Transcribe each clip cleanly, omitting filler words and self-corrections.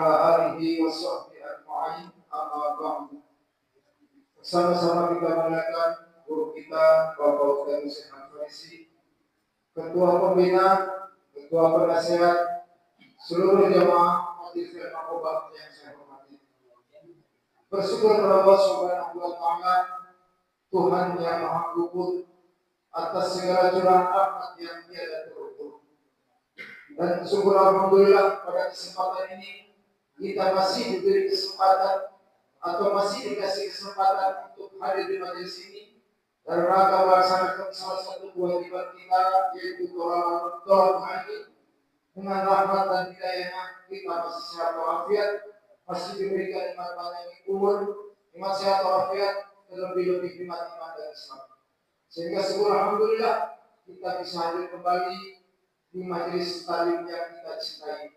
ala alihi wa sahbihi ajma'in, amma ba'du. Sama-sama kita muliakan guru kita Bapak Ustaz Hussein Farisi, Ketua Pembina, Ketua Penasehat, seluruh jamaah Majelis Al-Qur'an yang saya hormati. Bersyukur kepada Allah Subhanahu wa taala, Tuhan yang Maha Kuat atas segala curahan rahmat yang tiada terukur. Dan syukur alhamdulillah pada kesempatan ini kita masih diberi kesempatan atau masih dikasih kesempatan untuk hadir di majelis ini dalam rangka melaksanakan salah satu kewajiban kita, yaitu tolak haji. Dengan rahmat dan hidayahnya kita masih sehat walafiat, masih diberikan nikmat panjang umur, nikmat sehat walafiat, terlebih-lebih nikmat iman dan Islam. Sehingga syukur alhamdulillah kita bisa hadir kembali di majelis taklim yang kita cintai.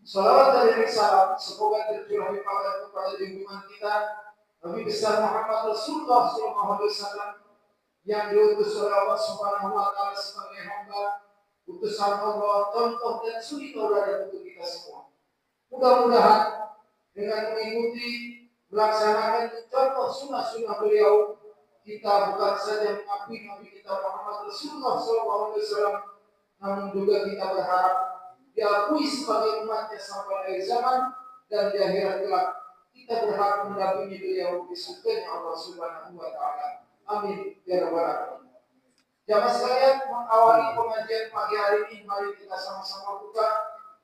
Salawat dan salam semoga tercurah kepada junjungan kita Nabi besar Muhammad Rasulullah SAW yang diutus oleh Allah Subhanahu wa taala sebagai hamba utusan Allah, contoh dan suri tauladan untuk kita semua. Mudah-mudahan dengan mengikuti melaksanakan contoh sunnah-sunnah beliau, kita bukan saja mengakui Nabi kita Muhammad Rasulullah SAW, namun juga kita berharap diakui sebagai umatnya sampai akhir zaman, dan di akhirat kelak kita berhak mendampingi beliau di surganya Allah Subhanahu wa taala. Amin ya rabbal alamin. Jamaah sekalian, mengawali pengajian pagi hari ini, mari kita sama-sama buka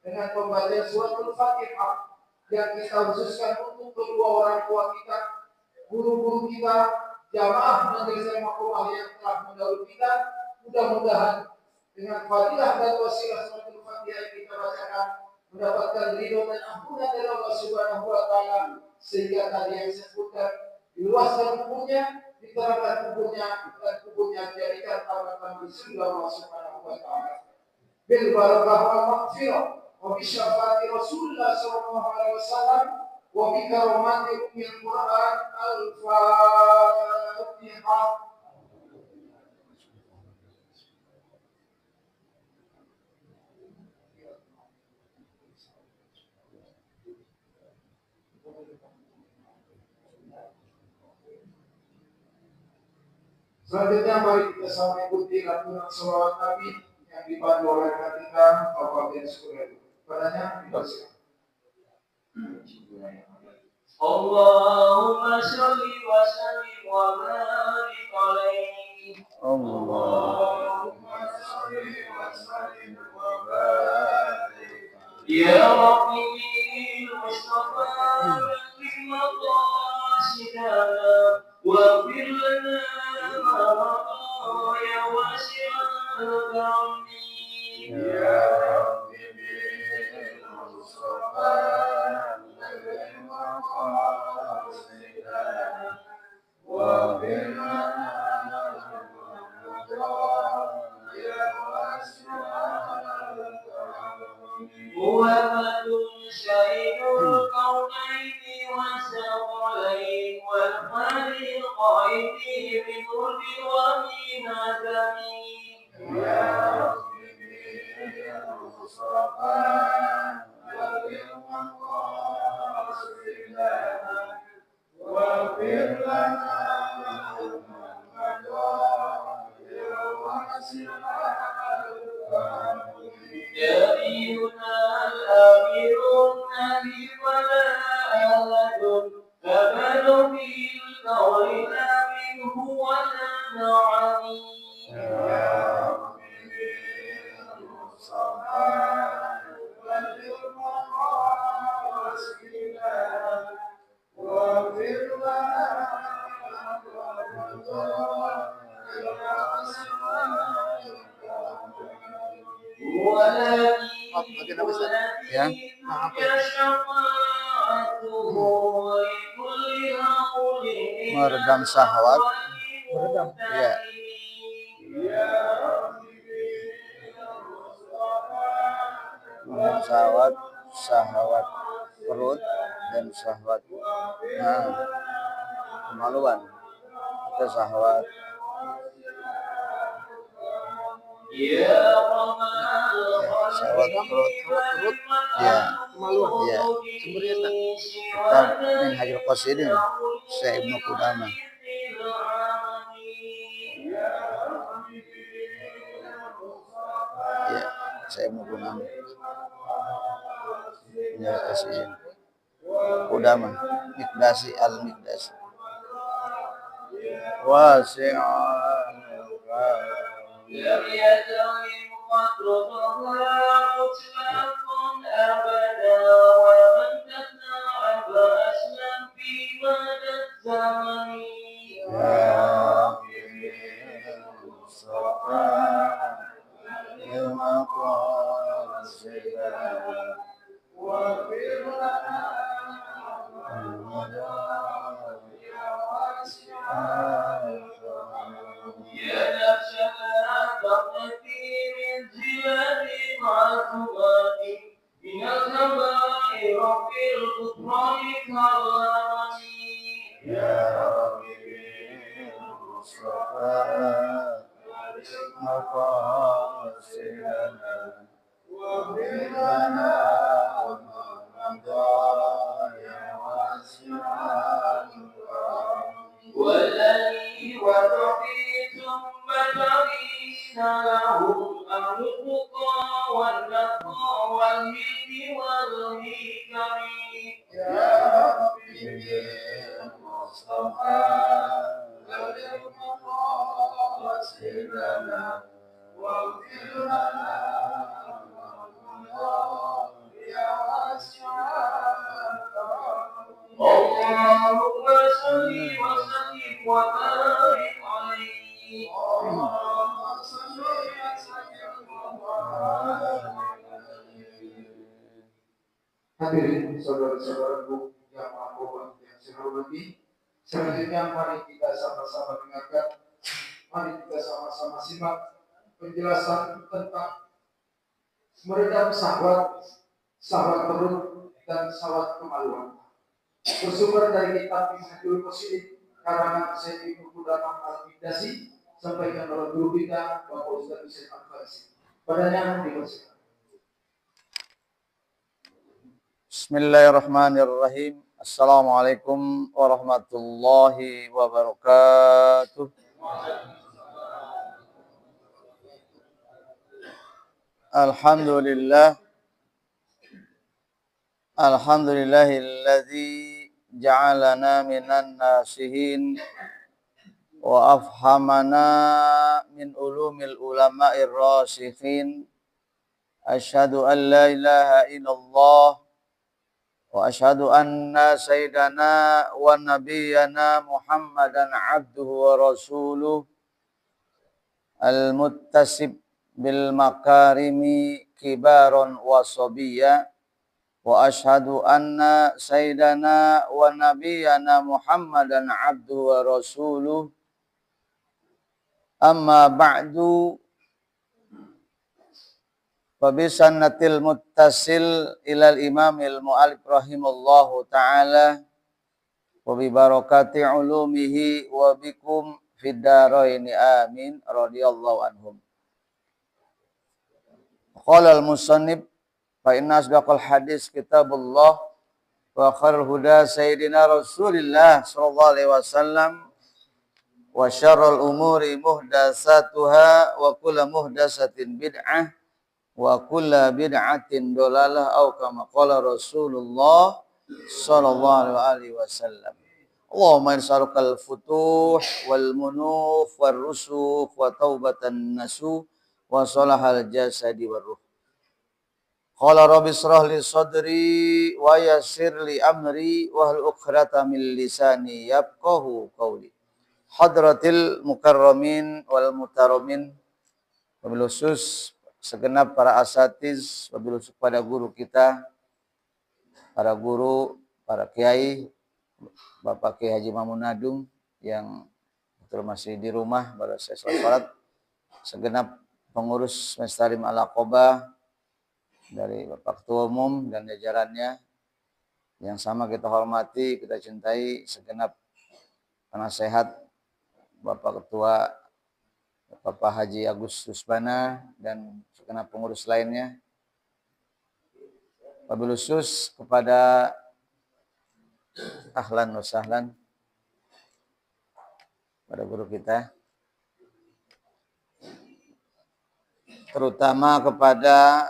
dengan pembacaan suratul Fatihah yang kita khususkan untuk kedua orang tua kita, guru-guru kita, jamaah majelis al-Qur'an yang telah mendahului kita. Mudah-mudahan dengan fadilah dan wasilah suratul Fatihah yang kita bacakan mendapatkan ridho dan ampunan dari Allah Subhanahu wa taala, sehingga tadi yang disebutkan diluaskan kuburnya, diterangkan kuburnya, dan kuburnya dijadikan taman-taman surga Allah Subhanahu wa taala. Bil barakah wal maghfirah wa bi syafaati Rasulullah sallallahu alaihi wasallam wa bi karamati ummil Qur'an al-Fatihah. Selanjutnya mari kita sama ikuti lantunan salawat Nabi yang dipandu oleh kita Bapak bin Suhaib. Padanya dibacakan. Allahumma sholli wa sallim wa barik alaihi. Allahumma sholli wa sallim wa barik. Ya Rabbi Mustafa bil maqasidana wa fir lana ya wasi'al karami. Ya Rabbi bil Mustafa bil maqasidana wa fir lana ya wasi'al karami. Muhammadun syahidul kaunaini wa saqalain wal fariqaini min nurri wa min adami. Ya Rabbi bil Mustafa bil maqasidana wa fir lana ya wasi'al karami. Nabiyuna al-amirun nabi wala ahadun kabadu bil qawlina minhu wa na'ani. Ya Rabbi bil Mustafa bil maqasidana wa fir lana ya wasi'al Ya. Meredam syahwat. Ya. Meredam syahwat, syahwat perut dan syahwat kemaluan atau syahwat. Ya Syahwat perut. Ya. Iya. Kitab Minhajul Qasidin Syekh Ibnu Qudamah. Ya, Syekh Ibnu Qudamah. Ya, Qasidin. Qudamah, Miqdasi al-Miqdasi. Wasi'an لم يزل قدرها مطلقا أبدا ومن تتعب أسلم في مدى الزمن يا نفس لا تقنطي من زياد معصومات من الكبائر في الكفران كالرمي يا ربي والذي وتعطي ثم تغيث لهم الرقى والنقى والهد والهكم يا ربي بالمصطفى غير مقاصدنا واغفر لنا يا واسع اللهم صل وسلم وبارك عليه اللهم صل وسلم وبارك عليه. Hadirin saudara-saudaraku yang maha yang saya hormati, selanjutnya mari kita sama-sama dengarkan, mari kita sama-sama simak penjelasan tentang meredam syahwat, syahwat perut dan syahwat kemaluan. Bersumber dari kitab Minhajul Qasidin karangan Syekh Ibnu Qudamah al-Miqdasi sampaikan oleh guru kita Bapak Ustaz Syekh Al-Farisi. Padanya dipersilakan. Bismillahirrahmanirrahim. Assalamualaikum warahmatullahi wabarakatuh. Alhamdulillah. Alhamdulillahilladzi ja'alana minan nasihin wa afhamana min ulumil ulama'ir rasikhin. Asyhadu an la ilaha illallah wa asyhadu anna sayyidana wa nabiyyana Muhammadan abduhu wa rasuluh al-muttasib bil makarimi kibaron wa sabiyya wa asyhadu anna sayyidana wa nabiyyana Muhammadan abduhu wa rasuluh amma ba'du fa bi sannatil muttasil ilal imamil mu'allif rahimallahu ta'ala wa bi barakati ulumihi wa bikum fid daraini amin radhiyallahu anhum. Qala al-musannif fa inna asdaqal hadis kitabullah wa khairul huda sayyidina Rasulillah sallallahu alaihi wasallam wa syarrul umuri muhdatsatuha wa kullu muhdatsatin bid'ah wa kullu bid'atin dhalalah au kama qala Rasulullah sallallahu alaihi wasallam. Allahumma insarukal futuh wal munuf war rusuk wa taubatan nasuh wa salahal jasadi war ruh. Qala rabbi israh li sadri wa yassir li amri wa hlul 'uqdatam min lisani yafqahu qawli. Hadratil mukarramin wal mutaramin, wabil khusus segenap para asatiz, wabil khusus pada guru kita, para guru, para kiai, Bapak Kiai Haji Mamunadung yang betul masih di rumah pada saya salat, segenap pengurus Mestarim Al-Aqobah dari Bapak Ketua Umum dan jajarannya yang sama kita hormati, kita cintai, segenap penasehat Bapak Ketua Bapak Haji Agus Rusbana dan segenap pengurus lainnya. Wabil khusus kepada ahlan wa sahlan pada guru kita, terutama kepada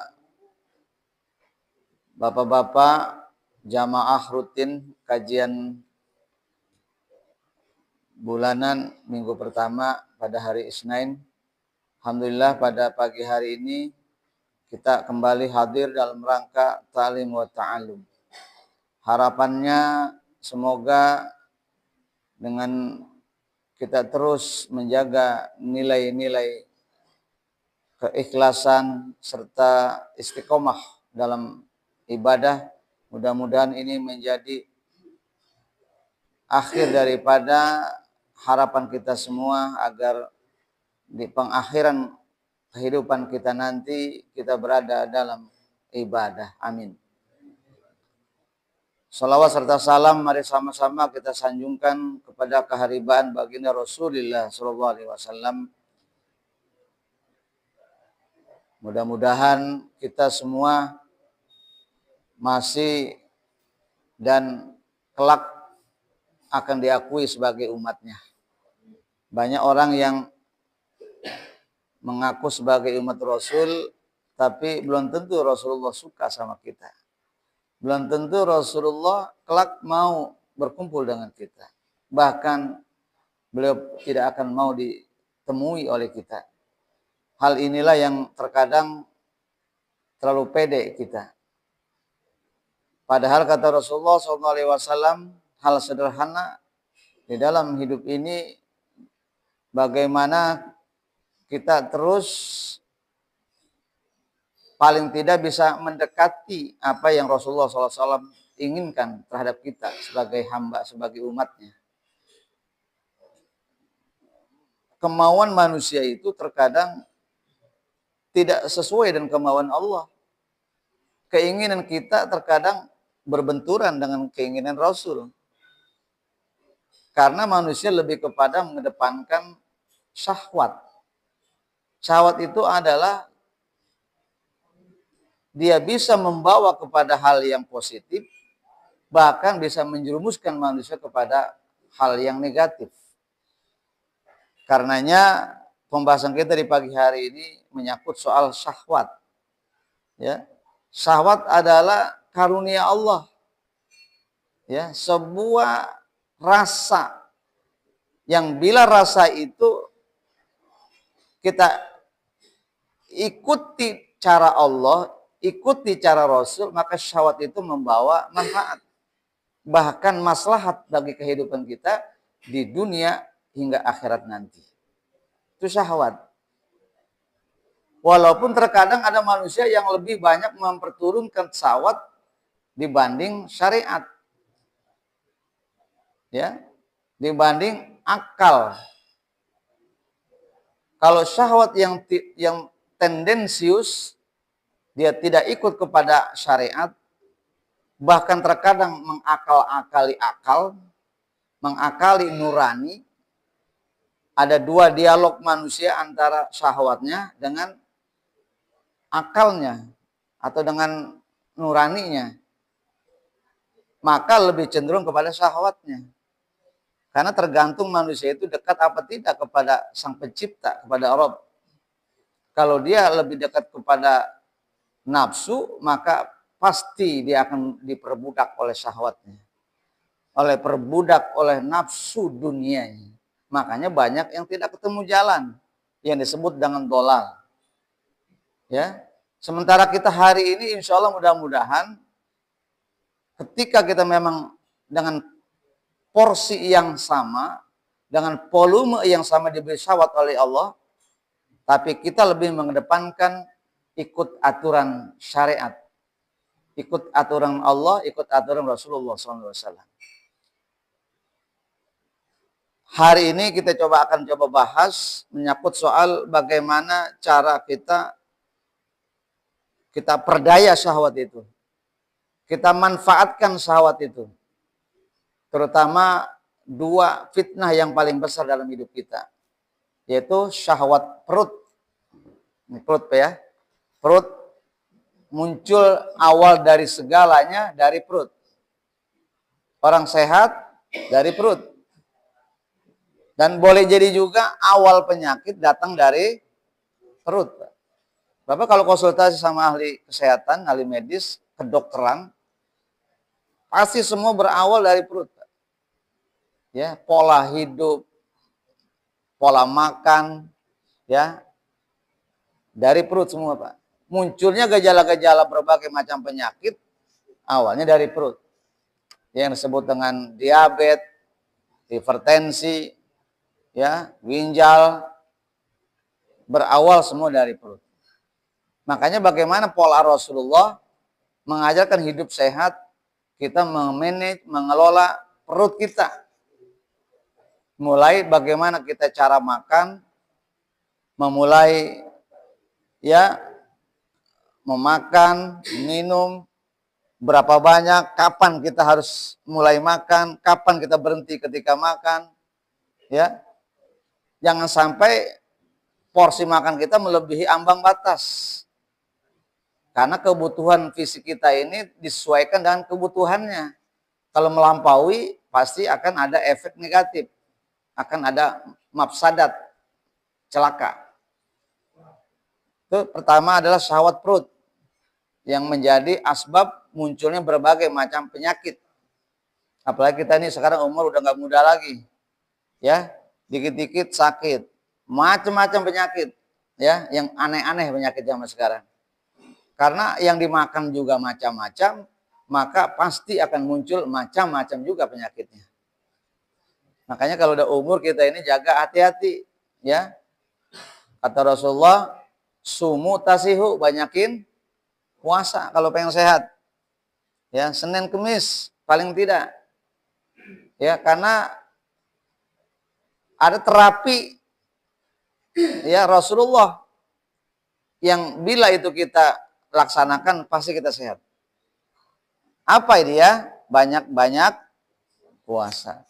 bapak-bapak jamaah rutin kajian bulanan minggu pertama pada hari Isnin. Alhamdulillah pada pagi hari ini kita kembali hadir dalam rangka ta'lim wa ta'allum. Harapannya semoga dengan kita terus menjaga nilai-nilai keikhlasan serta istiqomah dalam ibadah, mudah-mudahan ini menjadi akhir daripada harapan kita semua agar di pengakhiran kehidupan kita nanti kita berada dalam ibadah. Amin. Salawat serta salam mari sama-sama kita sanjungkan kepada keharibaan baginda Rasulullah SAW. Mudah-mudahan kita semua masih dan kelak akan diakui sebagai umatnya. Banyak orang yang mengaku sebagai umat Rasul, tapi belum tentu Rasulullah suka sama kita. Belum tentu Rasulullah kelak mau berkumpul dengan kita. Bahkan beliau tidak akan mau ditemui oleh kita. Hal inilah yang terkadang terlalu pede kita. Padahal kata Rasulullah SAW, hal sederhana di dalam hidup ini bagaimana kita terus paling tidak bisa mendekati apa yang Rasulullah SAW inginkan terhadap kita sebagai hamba, sebagai umatnya. Kemauan manusia itu terkadang tidak sesuai dengan kemauan Allah. Keinginan kita terkadang berbenturan dengan keinginan Rasul. Karena manusia lebih kepada mengedepankan syahwat. Syahwat itu adalah dia bisa membawa kepada hal yang positif, bahkan bisa menjerumuskan manusia kepada hal yang negatif. Karenanya pembahasan kita di pagi hari ini menyangkut soal syahwat. Ya, syahwat adalah karunia Allah. Ya, sebuah rasa yang bila rasa itu kita ikuti cara Allah, ikuti cara Rasul, maka syahwat itu membawa manfaat. Bahkan maslahat bagi kehidupan kita di dunia hingga akhirat nanti. Itu syahwat. Walaupun terkadang ada manusia yang lebih banyak memperturunkan syahwat dibanding syariat. Ya, dibanding akal. Kalau syahwat yang tendensius, dia tidak ikut kepada syariat, bahkan terkadang mengakal-akali akal, mengakali nurani. Ada dua dialog manusia antara syahwatnya dengan akalnya atau dengan nuraninya. Maka lebih cenderung kepada syahwatnya. Karena tergantung manusia itu dekat apa tidak kepada Sang Pencipta, kepada Rabb. Kalau dia lebih dekat kepada nafsu, maka pasti dia akan diperbudak oleh syahwatnya. Oleh nafsu dunianya. Makanya banyak yang tidak ketemu jalan, yang disebut dengan dolal. Ya. Sementara kita hari ini insya Allah mudah-mudahan ketika kita memang dengan porsi yang sama, dengan volume yang sama diberi syahwat oleh Allah, tapi kita lebih mengedepankan ikut aturan syariat, ikut aturan Allah, ikut aturan Rasulullah SAW. Hari ini kita akan coba bahas menyangkut soal bagaimana cara kita perdaya syahwat itu, kita manfaatkan syahwat itu. Terutama dua fitnah yang paling besar dalam hidup kita, yaitu syahwat perut. Ini perut ya. Perut muncul awal dari segalanya dari perut. Orang sehat dari perut. Dan boleh jadi juga awal penyakit datang dari perut. Bapak kalau konsultasi sama ahli kesehatan, ahli medis, kedokteran, pasti semua berawal dari perut. Ya, pola hidup, pola makan, ya, dari perut semua, Pak. Munculnya gejala-gejala berbagai macam penyakit, awalnya dari perut. Yang disebut dengan diabetes, hipertensi, ya, ginjal, berawal semua dari perut. Makanya bagaimana pola Rasulullah mengajarkan hidup sehat, kita memanage, mengelola perut kita. Mulai bagaimana kita cara makan, memulai ya memakan, minum, berapa banyak, kapan kita harus mulai makan, kapan kita berhenti ketika makan, ya. Jangan sampai porsi makan kita melebihi ambang batas. Karena kebutuhan fisik kita ini disesuaikan dengan kebutuhannya. Kalau melampaui, pasti akan ada efek negatif. Akan ada mafsadat, celaka. Itu pertama adalah syahwat perut. Yang menjadi asbab munculnya berbagai macam penyakit. Apalagi kita ini sekarang umur udah nggak muda lagi. Ya, dikit-dikit sakit. Macam-macam penyakit. Ya, yang aneh-aneh penyakit zaman sekarang. Karena yang dimakan juga macam-macam, maka pasti akan muncul macam-macam juga penyakitnya. Makanya kalau udah umur kita ini jaga hati-hati, ya. Kata Rasulullah, sumu tasihu, banyakin puasa kalau pengen sehat. Ya, Senin Kemis paling tidak. Ya, karena ada terapi ya Rasulullah yang bila itu kita laksanakan pasti kita sehat. Apa dia? Banyak-banyak puasa.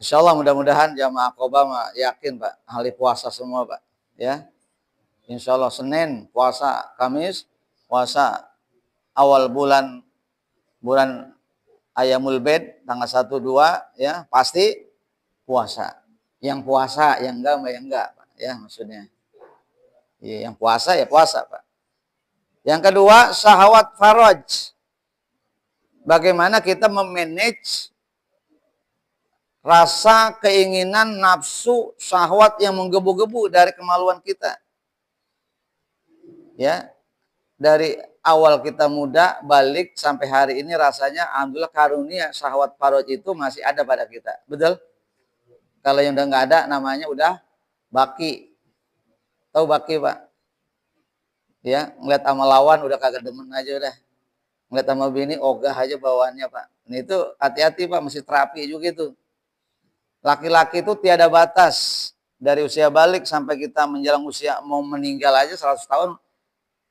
Insya Allah mudah-mudahan jamaah Aqobah yakin Pak, ahli puasa semua Pak. Ya, Insya Allah Senin puasa, Kamis puasa, awal bulan Ayamul Bid tanggal 1, 2 ya pasti puasa. Yang puasa, yang enggak Pak. Ya maksudnya. Ya, yang puasa ya puasa Pak. Yang kedua, syahwat faraj. Bagaimana kita memanage rasa keinginan nafsu syahwat yang menggebu-gebu dari kemaluan kita. Ya. Dari awal kita muda balik sampai hari ini rasanya alhamdulillah karunia syahwat faraj itu masih ada pada kita. Betul? Kalau yang udah nggak ada namanya udah baki. Tahu baki, Pak? Ya, ngeliat sama lawan udah kagak demen aja udah. Ngeliat sama bini ogah aja bawaannya, Pak. Nah itu hati-hati, Pak, mesti terapi juga itu. Laki-laki itu tiada batas. Dari usia balik sampai kita menjelang usia mau meninggal aja 100 tahun,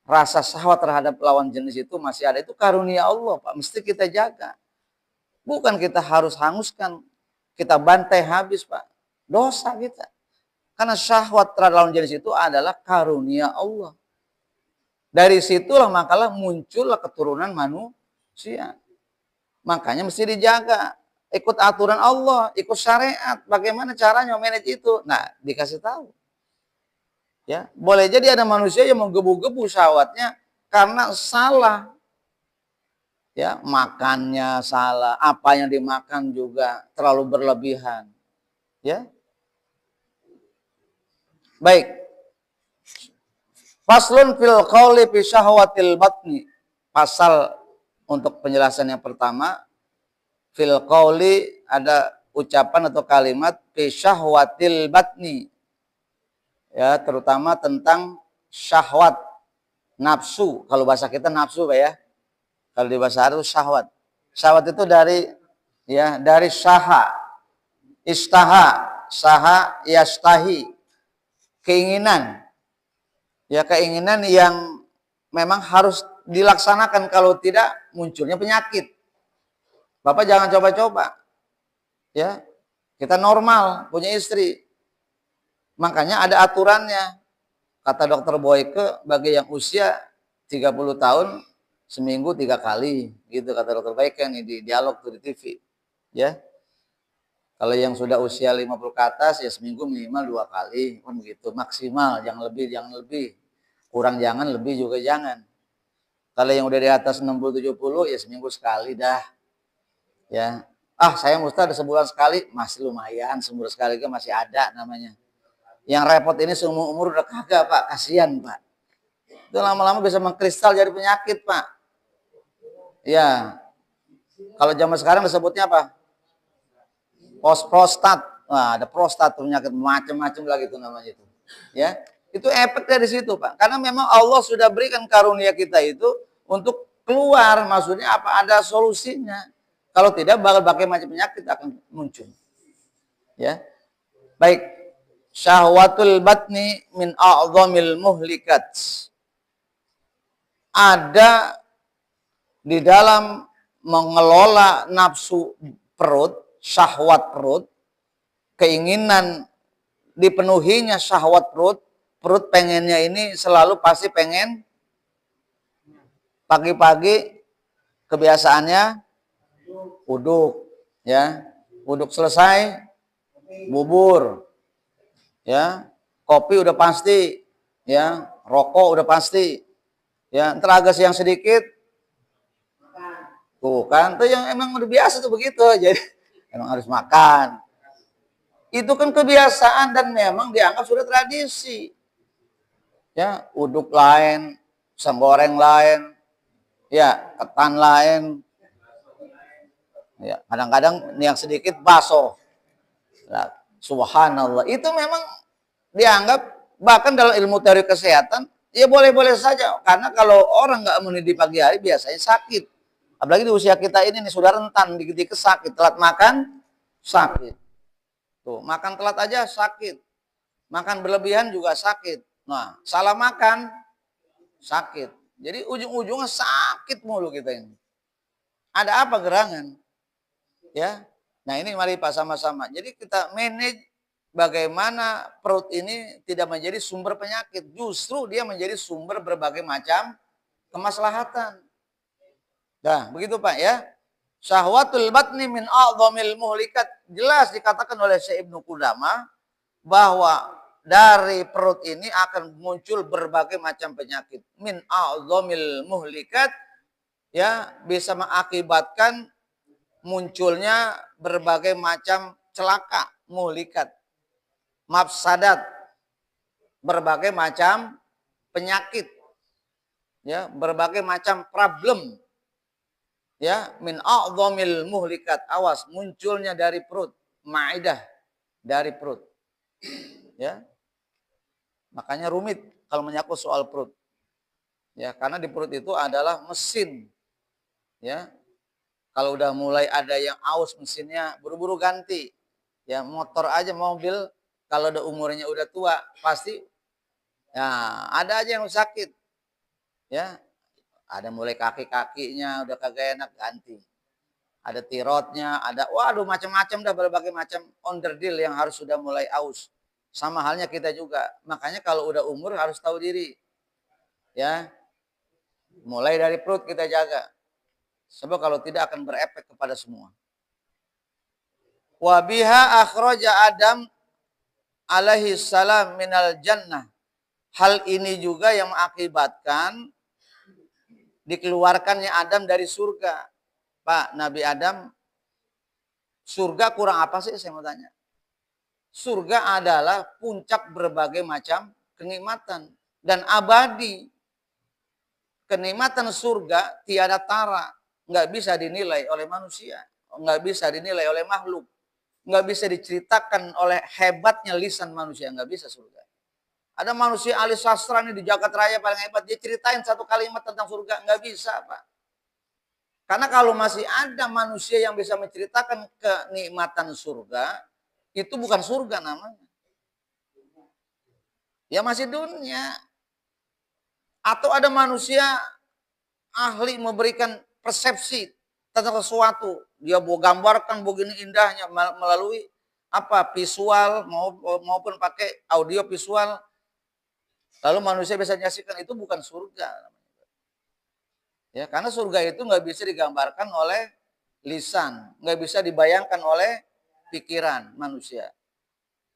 rasa syahwat terhadap lawan jenis itu masih ada. Itu karunia Allah, Pak. Mesti kita jaga. Bukan kita harus hanguskan. Kita bantai habis, Pak. Dosa kita. Karena syahwat terhadap lawan jenis itu adalah karunia Allah. Dari situlah makalah muncullah keturunan manusia. Makanya mesti dijaga. Ikut aturan Allah, ikut syariat. Bagaimana caranya manage itu? Nah, dikasih tahu. Ya, boleh jadi ada manusia yang menggebu-gebu syahwatnya karena salah. Ya, makannya salah, apa yang dimakan juga terlalu berlebihan. Ya. Baik. Faslun fil qauli fi syahwatil batni. Pasal untuk penjelasan yang pertama, fil qauli ada ucapan atau kalimat fi syahwatil batni. Ya, terutama tentang syahwat, nafsu. Kalau bahasa kita nafsu, Pak ya. Kalau di bahasa Arab syahwat. Syahwat itu dari syaha, istaha, saha yastahi. Keinginan. Ya, keinginan yang memang harus dilaksanakan, kalau tidak munculnya penyakit. Bapak jangan coba-coba. Ya. Kita normal, punya istri. Makanya ada aturannya. Kata dokter Boyke, bagi yang usia 30 tahun, seminggu 3 kali. Gitu kata dokter Boyke nih di dialog tuh di TV. Ya. Kalau yang sudah usia 50 ke atas, ya seminggu minimal 2 kali. Kan begitu, maksimal. Jangan lebih. Kurang jangan, lebih juga jangan. Kalau yang udah di atas 60-70, ya seminggu sekali dah. Ya. Saya Ustaz sebulan sekali, masih lumayan. Sebulan sekali kan masih ada namanya. Yang repot ini seumur umur udah kagak, Pak. Kasihan, Pak. Itu lama-lama bisa mengkristal jadi penyakit, Pak. Ya. Kalau zaman sekarang disebutnya apa? Prostat. Wah, ada prostat, penyakit macam-macam lagi itu namanya itu. Ya. Itu efek dari situ, Pak. Karena memang Allah sudah berikan karunia kita itu untuk keluar. Maksudnya apa? Ada solusinya. Kalau tidak, berbagai macam penyakit akan muncul. Ya. Baik. Syahwatul batni min a'zamil muhlikat. Ada di dalam mengelola nafsu perut, syahwat perut, keinginan dipenuhinya syahwat perut, perut pengennya ini selalu pasti pengen pagi-pagi kebiasaannya uduk, ya. Uduk selesai, bubur, ya. Kopi udah pasti, ya. Rokok udah pasti, ya. Ntar agak siang sedikit, tuh kan, tuh yang emang udah biasa tuh begitu, jadi emang harus makan. Itu kan kebiasaan dan memang dianggap sudah tradisi. Ya, uduk lain, pisang goreng lain, ya, ketan lain. Ya, kadang-kadang yang sedikit bakso. Nah, subhanallah. Itu memang dianggap bahkan dalam ilmu teori kesehatan, ya boleh-boleh saja. Karena kalau orang nggak mandi di pagi hari biasanya sakit. Apalagi di usia kita ini nih sudah rentan, dikit-dikit sakit, telat makan sakit. Tuh, makan telat aja sakit. Makan berlebihan juga sakit. Nah, salah makan sakit. Jadi ujung-ujungnya sakit mulu kita ini. Ada apa gerangan? Ya. Nah, ini mari Pak sama-sama. Jadi kita manage bagaimana perut ini tidak menjadi sumber penyakit. Justru dia menjadi sumber berbagai macam kemaslahatan. Nah, begitu Pak ya. Syahwatul batni min a'zamil muhlikat. Jelas dikatakan oleh Syekh Ibnu Qudamah bahwa dari perut ini akan muncul berbagai macam penyakit. Min a'zamil muhlikat, ya, bisa mengakibatkan munculnya berbagai macam celaka, muhlikat, mafsadat, berbagai macam penyakit, ya, berbagai macam problem. Ya, min a'zamil muhlikat, awas munculnya dari perut, maidah, dari perut. Ya. Makanya rumit kalau menyangkut soal perut. Ya, karena di perut itu adalah mesin. Ya. Kalau udah mulai ada yang aus mesinnya, buru-buru ganti. Ya, motor aja, mobil, kalau udah umurnya udah tua, pasti ya ada aja yang sakit. Ya. Ada mulai kaki-kakinya udah kagak enak, ganti. Ada tirotnya, ada waduh macam-macam dah, berbagai macam onderdil yang harus sudah mulai aus. Sama halnya kita juga. Makanya kalau udah umur harus tahu diri. Ya. Mulai dari perut kita jaga. Sebab kalau tidak akan berefek kepada semua. Wa biha akhraja Adam alaihi salam minal jannah. Hal ini juga yang mengakibatkan dikeluarkannya Adam dari surga. Pak, Nabi Adam, surga kurang apa sih saya mau tanya? Surga adalah puncak berbagai macam kenikmatan dan abadi. Kenikmatan surga tiada tara. Nggak bisa dinilai oleh manusia, nggak bisa dinilai oleh makhluk, nggak bisa diceritakan oleh hebatnya lisan manusia, nggak bisa surga. Ada manusia ahli sastra nih di Jagat Raya paling hebat, dia ceritain satu kalimat tentang surga, nggak bisa Pak. Karena kalau masih ada manusia yang bisa menceritakan kenikmatan surga, itu bukan surga namanya. Ya masih dunia. Atau ada manusia ahli memberikan persepsi tentang sesuatu, dia mau gambarkan begini indahnya melalui apa visual maupun pakai audio visual, Lalu manusia bisa menyaksikan itu bukan surga. Ya, karena surga itu nggak bisa digambarkan oleh lisan, nggak bisa dibayangkan oleh pikiran manusia.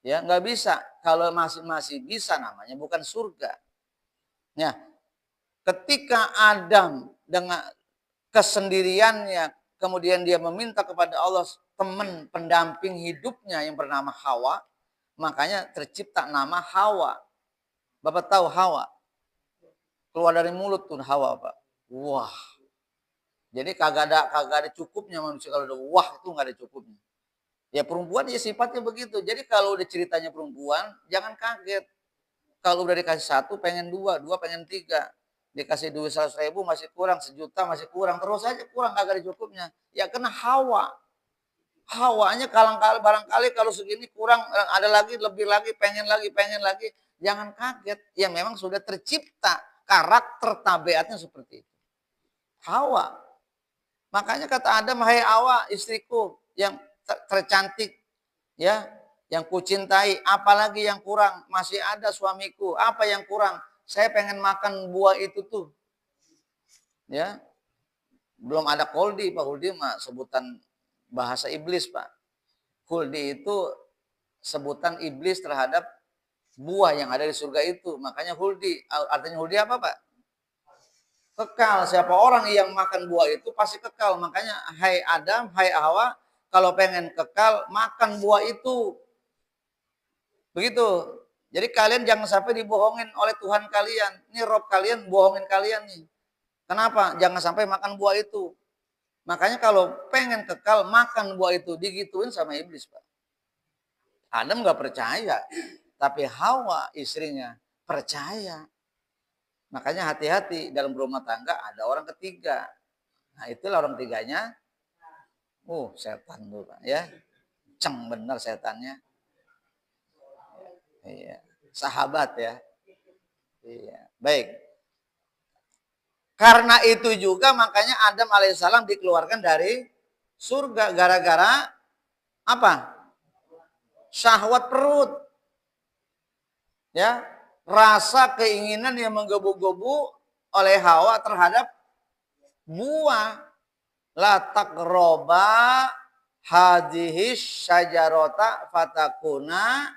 Ya, nggak bisa. Kalau masih bisa namanya bukan surga. Ya, ketika Adam dengan kesendiriannya, kemudian dia meminta kepada Allah teman pendamping hidupnya yang bernama Hawa, makanya tercipta nama Hawa. Bapak tahu Hawa? Keluar dari mulut tuh Hawa, Pak. Wah. Jadi kagak ada cukupnya manusia kalau udah wah itu nggak ada cukupnya. Ya perempuan ya sifatnya begitu. Jadi kalau udah ceritanya perempuan, jangan kaget. Kalau udah dikasih satu, pengen dua, dua pengen tiga. Dikasih duit 100.000 masih kurang, 1 juta masih kurang. Terus aja kurang, kagak ada cukupnya. Ya kena Hawa. Hawanya barangkali kalau segini kurang, ada lagi, lebih lagi, pengen lagi. Jangan kaget. Ya memang sudah tercipta karakter tabiatnya seperti itu. Hawa. Makanya kata Adam, hai Hawa, istriku yang tercantik, ya, yang kucintai, apalagi yang kurang? Masih ada suamiku, apa yang kurang? Saya pengen makan buah itu tuh. Ya. Belum ada khuldi, Pak. Khuldi mah sebutan bahasa iblis, Pak. Khuldi itu sebutan iblis terhadap buah yang ada di surga itu. Makanya khuldi. Artinya khuldi apa, Pak? Kekal. Siapa orang yang makan buah itu pasti kekal. Makanya hai Adam, hai Hawa, kalau pengen kekal makan buah itu. Begitu. Jadi kalian jangan sampai dibohongin oleh Tuhan kalian. Ini Rob kalian bohongin kalian nih. Kenapa? Jangan sampai makan buah itu. Makanya kalau pengen kekal makan buah itu digituin sama iblis, Pak. Adam nggak percaya, tapi Hawa istrinya percaya. Makanya hati-hati dalam berumah tangga ada orang ketiga. Nah itulah orang ketiganya. Setan tuh, Pak, ya. Ceng bener setannya. Iya. Sahabat ya. Iya. Baik. Karena itu juga makanya Adam alaihissalam dikeluarkan dari surga gara-gara apa? Syahwat perut. Ya, rasa keinginan yang menggebu-gebu oleh Hawa terhadap buah. La taqroba hadhihi syajarata fatakuna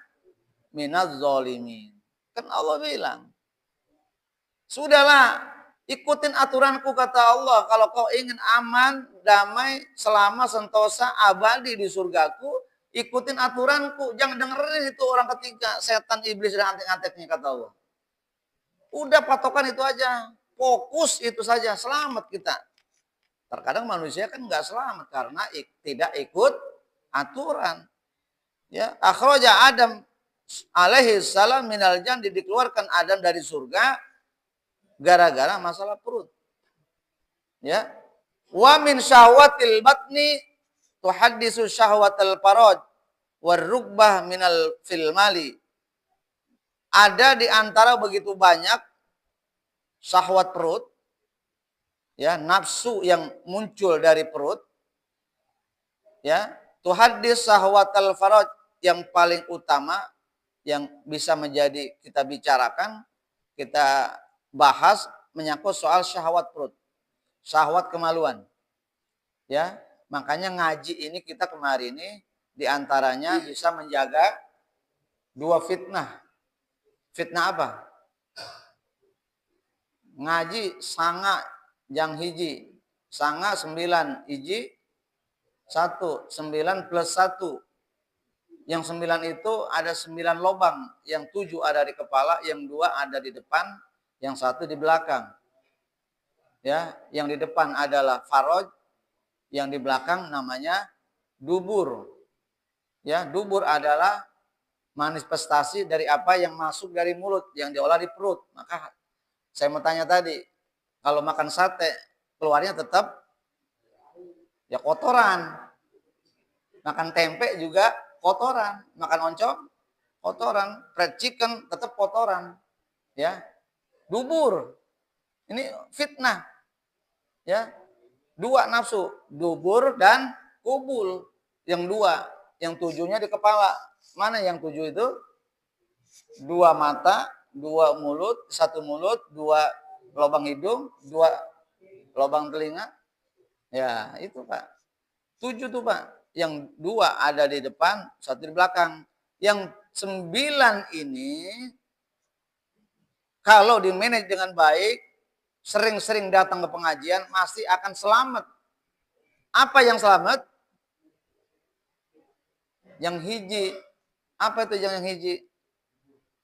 minaz zalimin. Kan Allah bilang, sudahlah, ikutin aturanku kata Allah. Kalau kau ingin aman, damai, selama, sentosa, abadi di surgaku, ikutin aturanku. Jangan dengerin itu orang ketiga, setan, iblis, dan antek-anteknya kata Allah. Udah patokan itu aja. Fokus itu saja, selamat kita. Terkadang manusia kan nggak selamat karena tidak ikut aturan. Ya, akhraja Adam alaihi salam minal janna, dikeluarkan Adam dari surga gara-gara masalah perut. Ya. Wa min syahwatil batni tuhaddisu syahwatal faraj war rugbah minal filmali. Ada di antara begitu banyak syahwat perut, ya, nafsu yang muncul dari perut, ya, tuhaddis syahwatal faraj, yang paling utama yang bisa menjadi kita bicarakan, kita bahas menyangkut soal syahwat perut, syahwat kemaluan. Ya, makanya ngaji ini kita kemarin ini diantaranya bisa menjaga 2 fitnah. Fitnah apa? Ngaji sanga yang hiji. Sanga 9 hiji 1. 9 plus 1. Yang 9 itu ada 9 lubang. Yang 7 ada di kepala, yang 2 ada di depan, yang 1 di belakang. Ya, yang di depan adalah faraj, yang di belakang namanya dubur. Ya, dubur adalah manifestasi dari apa yang masuk dari mulut, yang diolah di perut. Maka saya mau tanya tadi, kalau makan sate keluarnya tetap ya kotoran. Makan tempe juga kotoran, makan oncom kotoran, fried chicken tetap kotoran. Ya. Dubur. Ini fitnah. Ya. 2 nafsu, dubur dan kubul. Yang 2, yang 7-nya di kepala. Mana yang 7 itu? 2 mata, dua mulut, satu mulut, dua lubang hidung, dua lubang telinga. Ya, itu Pak. 7 tuh Pak. Yang 2 ada di depan, 1 di belakang. Yang 9 ini kalau di-manage dengan baik, sering-sering datang ke pengajian, pasti akan selamat. Apa yang selamat? Yang hiji. Apa itu yang hiji?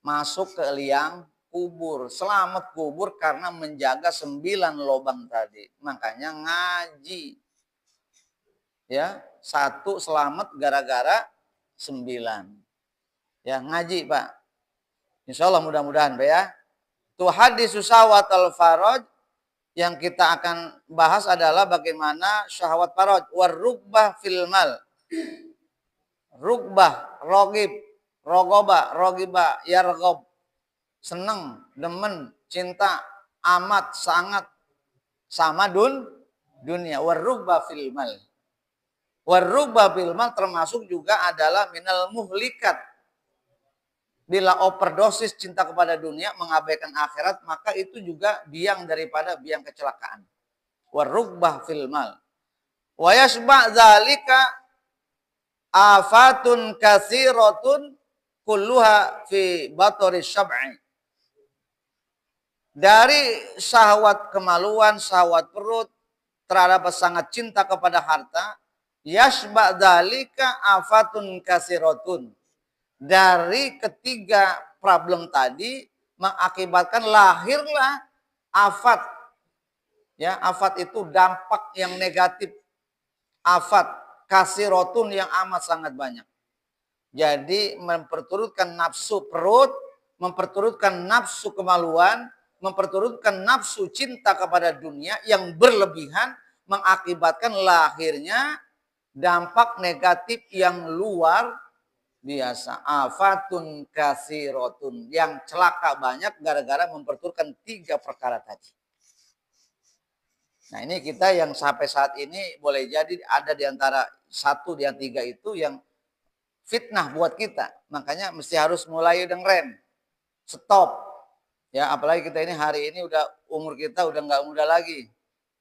Masuk ke liang kubur. Selamat kubur karena menjaga 9 lubang tadi. Makanya ngaji. Ya, 1 selamat gara-gara 9. Ya, ngaji Pak. Insya Allah mudah-mudahan Pak ya. Tuh hadis syahwat al-faraj yang kita akan bahas adalah bagaimana syahwat faraj warrugbah fil mal. Rugbah, rogib, rogoba, rogiba, yargob. Seneng, demen, cinta, amat, sangat, sama dunia. Warrugbah fil mal. Warrugbah fil mal termasuk juga adalah minal muhlikat. Bila overdosis cinta kepada dunia, mengabaikan akhirat, maka itu juga biang daripada biang kecelakaan. Warrugbah fil mal. Wa yasba' dzalika afatun katsiratun kulluha fi batri syab'i. Dari syahwat kemaluan, syahwat perut, terhadap sangat cinta kepada harta, yasba' dzalika afatun katsiratun. Dari ketiga problem tadi mengakibatkan lahirlah afat. Ya, afat itu dampak yang negatif. Afat kasirotun yang amat sangat banyak. Jadi memperturutkan nafsu perut, memperturutkan nafsu kemaluan, memperturutkan nafsu cinta kepada dunia yang berlebihan mengakibatkan lahirnya dampak negatif yang luar biasa. Afatun kasirotun. Yang celaka banyak gara-gara memperturutkan 3 perkara tadi. Nah ini kita yang sampai saat ini boleh jadi ada di antara 1 di antara 3 itu yang fitnah buat kita. Makanya mesti harus mulai dengan rem. Stop. Ya apalagi kita ini hari ini udah umur kita udah nggak muda lagi.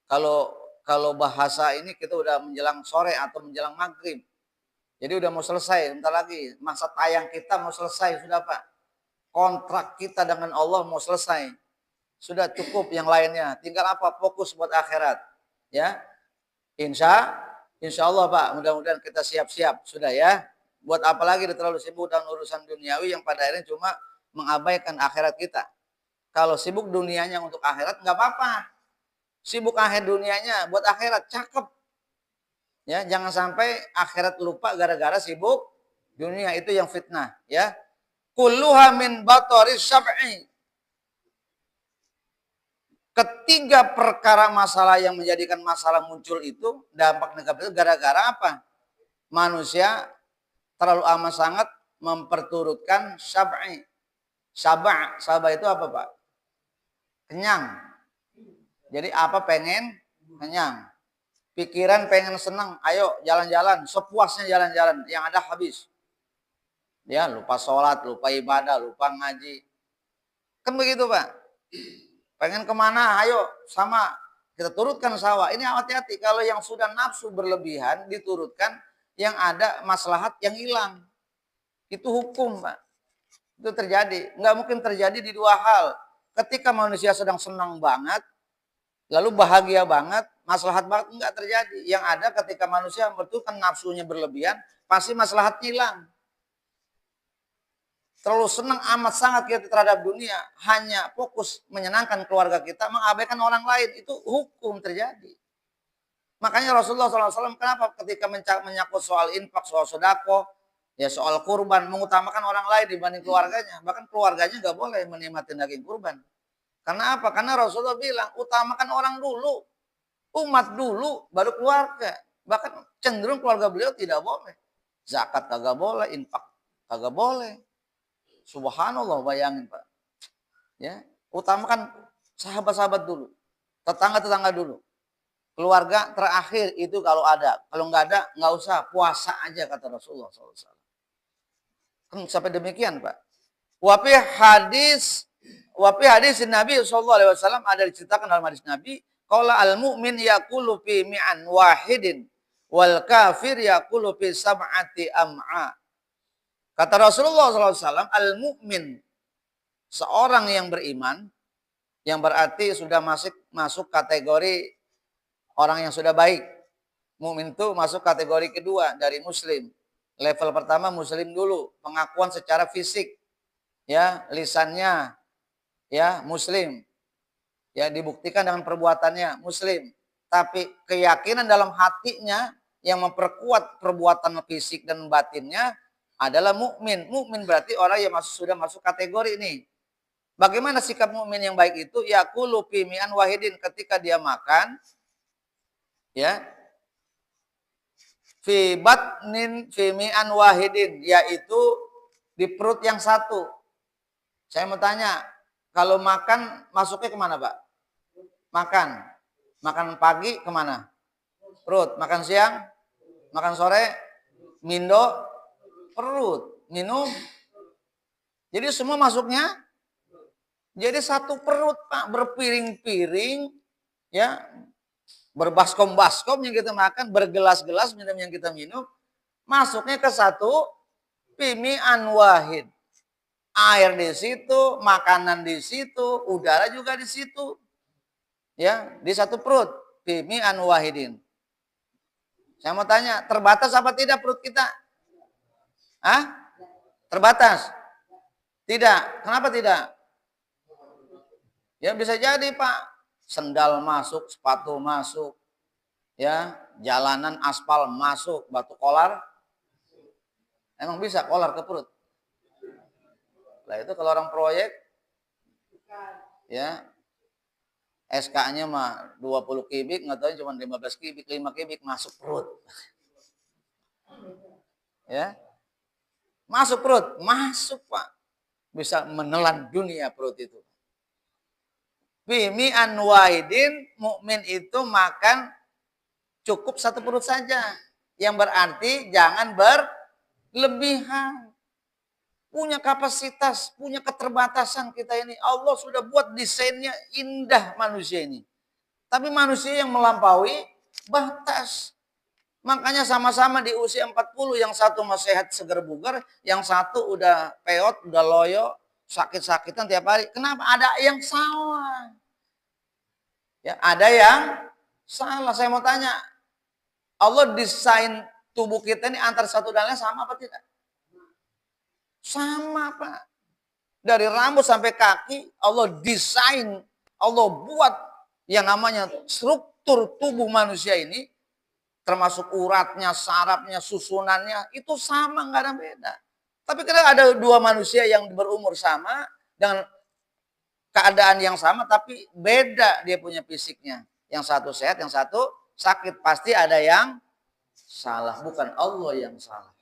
Kalau bahasa ini kita udah menjelang sore atau menjelang maghrib. Jadi udah mau selesai, bentar lagi. Masa tayang kita mau selesai, sudah Pak. Kontrak kita dengan Allah mau selesai. Sudah cukup yang lainnya. Tinggal apa? Fokus buat akhirat. Ya, Insya Allah Pak. Mudah-mudahan kita siap-siap. Sudah ya. Buat apa lagi terlalu sibuk dengan urusan duniawi yang pada akhirnya cuma mengabaikan akhirat kita. Kalau sibuk dunianya untuk akhirat, nggak apa-apa. Sibuk akhir dunianya buat akhirat, cakep. Ya, jangan sampai akhirat lupa gara-gara sibuk dunia, itu yang fitnah, ya. Kulluha min batari syab'i. Ketiga perkara masalah yang menjadikan masalah muncul itu, dampak negatif itu gara-gara apa? Manusia terlalu amat sangat memperturutkan syab'i. Syaba' itu apa Pak? Kenyang. Jadi apa pengen? Kenyang. Pikiran pengen senang, ayo jalan-jalan, sepuasnya jalan-jalan, yang ada habis. Ya, lupa sholat, lupa ibadah, lupa ngaji. Kan begitu Pak. Pengen kemana, ayo sama kita turutkan sawah. Ini hati-hati, kalau yang sudah nafsu berlebihan diturutkan, yang ada maslahat yang hilang. Itu hukum Pak. Itu terjadi. Nggak mungkin terjadi di 2 hal. Ketika manusia sedang senang banget, lalu bahagia banget, maslahat banget, enggak terjadi. Yang ada ketika manusia memperturutkan nafsunya berlebihan, pasti maslahat hilang. Terlalu senang amat sangat kita terhadap dunia, hanya fokus menyenangkan keluarga kita, mengabaikan orang lain, itu hukum terjadi. Makanya Rasulullah SAW kenapa ketika menyangkut soal infak, soal sedekah, ya soal kurban, mengutamakan orang lain dibanding keluarganya. Bahkan keluarganya nggak boleh menikmati daging kurban. Karena apa? Karena Rasulullah bilang, utamakan orang dulu. Umat dulu, baru keluarga. Bahkan cenderung keluarga beliau tidak boleh. Zakat kagak boleh, infak kagak boleh. Subhanallah, bayangin Pak. Ya, utamakan sahabat-sahabat dulu. Tetangga-tetangga dulu. Keluarga terakhir itu kalau ada. Kalau nggak ada, nggak usah. Puasa aja, kata Rasulullah SAW. Kan sampai demikian Pak. Wafi hadis Wa fi hadis Nabi sallallahu alaihi wasallam, ada diceritakan dalam hadis Nabi, qala al mu'min yaqulu fi mi'an wahidin wal kafir yaqulu fi sab'ati am'a. Kata Rasulullah sallallahu alaihi wasallam, al mu'min, seorang yang beriman, yang berarti sudah masuk kategori orang yang sudah baik. Mukmin itu masuk kategori kedua dari muslim. Level pertama muslim dulu, pengakuan secara fisik, ya, lisannya, ya, muslim, ya, dibuktikan dengan perbuatannya muslim. Tapi keyakinan dalam hatinya yang memperkuat perbuatan fisik dan batinnya adalah mukmin. Mukmin berarti orang yang sudah masuk kategori ini. Bagaimana sikap mukmin yang baik itu? Yaqulu fi mi'an wahidin, ketika dia makan, ya, fi batnin fi mi'an wahidin, yaitu di perut yang satu. Saya mau tanya, kalau makan masuknya kemana, Pak? Makan pagi kemana? Perut. Makan siang? Makan sore? Mindo? Perut. Minum? Jadi semua masuknya? Jadi satu perut, Pak, berpiring-piring, ya, berbaskom-baskom yang kita makan, bergelas-gelas minum yang kita minum, masuknya ke satu pimi'an wahid. Air di situ, makanan di situ, udara juga di situ. Ya, di satu perut, pimi'an wahidin. Saya mau tanya, terbatas apa tidak perut kita? Hah? Terbatas? Tidak. Kenapa tidak? Ya bisa jadi, Pak, sendal masuk, sepatu masuk, ya, jalanan aspal masuk, batu kolar, emang bisa kolar ke perut. Lah itu kalau orang proyek, ya, SK-nya mah 20 kubik, nggak tahu cuma 15 kubik, 5 kubik masuk perut. Ya, masuk perut, masuk, Pak, bisa menelan dunia perut itu. Bimi'an wahidin, mukmin itu makan cukup satu perut saja. Yang berarti jangan berlebihan. Punya kapasitas, punya keterbatasan kita ini. Allah sudah buat desainnya indah manusia ini. Tapi manusia yang melampaui batas. Makanya sama-sama di usia 40, yang satu masih sehat seger bugar, yang satu udah peot, udah loyo, sakit-sakitan tiap hari. Kenapa? Ada yang salah. Ya, ada yang salah. Saya mau tanya, Allah desain tubuh kita ini antar satu dan lain sama apa tidak? Sama, Pak. Dari rambut sampai kaki, Allah desain, Allah buat yang namanya struktur tubuh manusia ini, termasuk uratnya, sarafnya, susunannya, itu sama, nggak ada beda. Tapi kadang ada dua manusia yang berumur sama, dengan keadaan yang sama, tapi beda dia punya fisiknya. Yang satu sehat, yang satu sakit. Pasti ada yang salah, bukan Allah yang salah.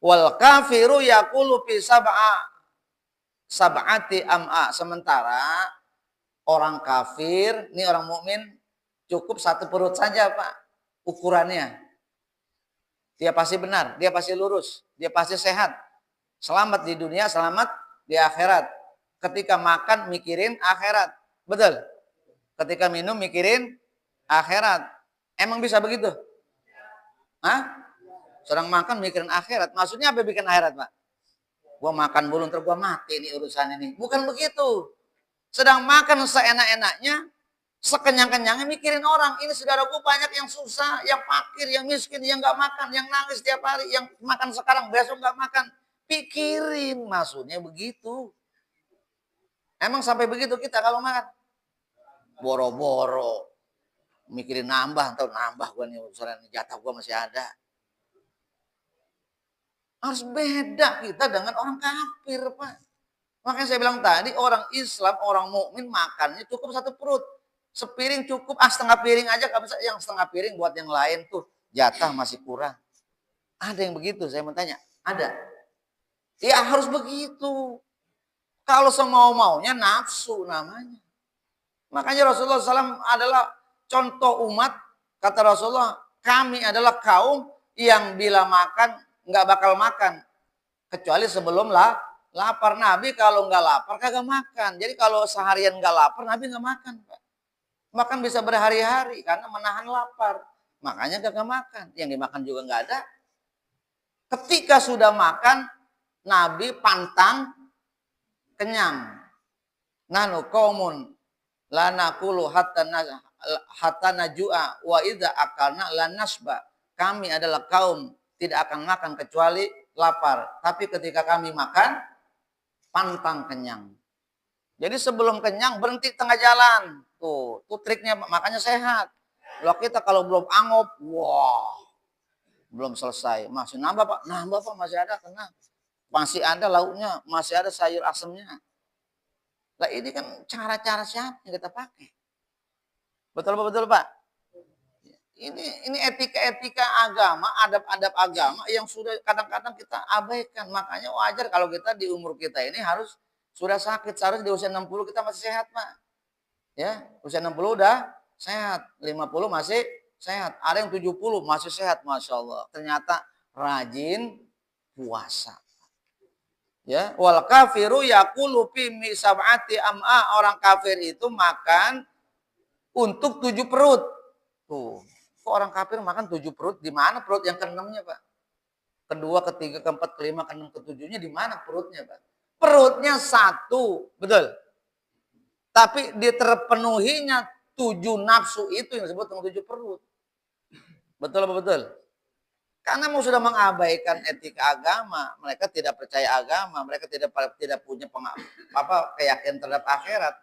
Wal kafiru yaqulu fi sab'ati am'a. Sementara orang kafir, ini orang mukmin, cukup satu perut saja, Pak, ukurannya. Dia pasti benar, dia pasti lurus, dia pasti sehat. Selamat di dunia, selamat di akhirat. Ketika makan mikirin akhirat. Betul? Ketika minum mikirin akhirat. Emang bisa begitu? Hah? Sedang makan mikirin akhirat. Maksudnya apa bikin akhirat, Pak? Gua makan dulu, ntar gua mati nih urusan ini. Bukan begitu. Sedang makan seenak-enaknya, sekenyang-kenyangnya mikirin orang. Ini saudaraku banyak yang susah, yang fakir, yang miskin, yang nggak makan, yang nangis tiap hari, yang makan sekarang besok nggak makan. Pikirin, maksudnya begitu. Emang sampai begitu kita kalau makan? Boro-boro. Mikirin nambah, atau nambah gua nih urusan jatah gua masih ada. Harus beda kita dengan orang kafir, Pak. Makanya saya bilang tadi, orang Islam, orang mukmin makannya cukup satu perut. Sepiring cukup, setengah piring aja, gak bisa yang setengah piring buat yang lain tuh. Jatah masih kurang. Ada yang begitu, saya mau tanya. Ada? Ya harus begitu. Kalau semau-maunya nafsu namanya. Makanya Rasulullah SAW adalah contoh umat. Kata Rasulullah, kami adalah kaum yang bila makan nggak bakal makan kecuali sebelum Lapar. Nabi kalau nggak lapar kagak makan. Jadi kalau seharian nggak lapar, Nabi nggak makan, Pak. Makan bisa berhari-hari karena menahan lapar. Makanya kagak makan. Yang dimakan juga nggak ada. Ketika sudah makan, Nabi pantang kenyang. Nanu qaumun la naqulu hatta najua wa idza akalna la nasba. Kami adalah kaum tidak akan makan kecuali lapar. Tapi ketika kami makan, pantang kenyang. Jadi sebelum kenyang berhenti tengah jalan. Tuh triknya, makanya sehat. Kalau kita kalau belum angop, wah, belum selesai. Masih nambah Pak, nambah Pak, masih ada, tenang. Masih ada lauknya, masih ada sayur asemnya. Nah ini kan cara-cara siapa yang kita pakai. Betul Pak? Ini etika-etika agama, adab-adab agama yang sudah kadang-kadang kita abaikan. Makanya wajar kalau kita di umur kita ini harus sudah sakit. Seharusnya di usia 60 kita masih sehat, Pak. Ya, usia 60 udah sehat, 50 masih sehat. Ada yang 70 masih sehat, Masya Allah. Ternyata rajin puasa. Ya, wal kafiru yaqulu fi sab'ati am'a. Orang kafir itu makan untuk 7 perut. Tuh. Kok orang kafir makan 7 perut? Di mana perut yang ke-6-nya, Pak? Kedua, ketiga, keempat, kelima, keenam, ketujuhnya di mana perutnya, Pak? Perutnya 1, betul. Tapi diterpenuhinya 7 nafsu itu yang disebut dengan 7 perut. Betul apa betul? Karena mau sudah mengabaikan etika agama, mereka tidak percaya agama, mereka tidak punya keyakinan terhadap akhirat.